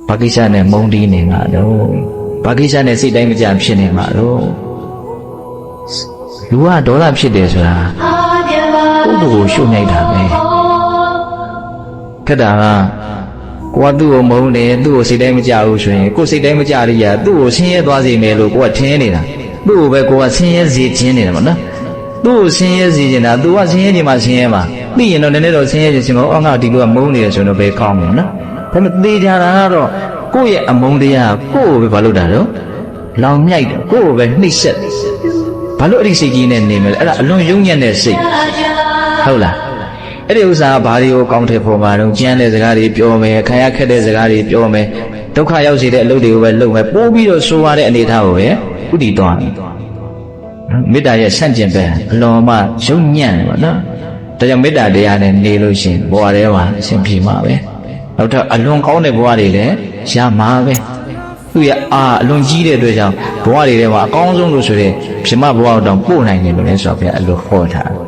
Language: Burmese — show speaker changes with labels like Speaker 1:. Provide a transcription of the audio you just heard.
Speaker 1: ဘာကိစ္စနဲ့မုန်းတီးနေမှာတော့ဘာကိစ္စနဲ့စိတ်တိုင်းမကြဖြစ်နေမှာတော့လူကဒေါသဖြစ်တယ်ဆိုတာကိုယ်ကိုရှုပ်နေတာပဲခက်တာကကိုကသူ့ကိုမုန်းတယ်သူ့ကိုစိတ်တိုင်းမကြဘူးဆိုရင်ကိုယ်စိတ်တိုင်းမကြရရသူ့ကိုဆင်းရဲသွားစေမယ်လို့ကိုကထင်နေတာသူ့ကိုပဲကိုကဆင်းရဲစေခြင်းနေတာပေါ့နော်သူ့ကိုဆင်းရဲစေခြင်းတာသူကဆင်းရဲခြင်းမှာဆင်းရဲမှာသိရင်တော့နည်းနည်းတော့ဆင်းရဲခြင်းမှာအော်ငါဒီလိုကမုန်းနေတယ်ဆိုတော့ပဲကောင်းမယ်နော်ဒါပေမဲ့သေချာတာကတော့ကိုယ့်ရဲ့အမုန်းတရားကိုယ့်ကိုပဲဘာလို့တာတော့လောင်မြိုက်တယ်ကိုယ့်ကိုပဲနှိမ့်ဆက်ဘာလို့အဲ့ဒီစိတ်ကြီးနဲ့နေမလဲအဲ့ဒါအလွန်ယုံညံ့တဲ့စိတ်ဟုတ်လားအဲ့ဒီဥစ္စာကဘာတွေကိုကောင်းတဲ့ပုံမှာတော့ကြမ်းတဲ့စကားတွေပြောမယ်ခံရခက်တဲ့စကားတွေပြောမယ်ဒုက္ခရောက်စေတဲ့အလုပ်တွေကိုပဲလုပ်မယ်ပိုးပြီးတော့ဆိုရတဲ့အနေအထားကိုပဲဥတည်သွားတယ်မေတ္တာရဲ့ဆန့်ကျင်ဘက်အလွန်မှယုံညံ့တယ်ပေါ့နော်ဒါကြောင့်မေတ္တာတရားနဲ့နေလို့ရှိရင်ဘဝထဲမှာအဆင်ပြေမှာပဲနောက်ထပ်အလွန်ကောင်းတဲ့ဘဝတွေလည်းရမှာပဲသူရဲ့အလွန်ကြီးတဲ့အတွက်ကြောင့်ဘဝတွေထဲမှာအကောင်းဆုံးလို့ဆိုတဲ့ပြမဘဝတောင်ပို့နိုင်တယ်လို့လည်းဆိုတော့ဗျာအလိုဟောထားတယ်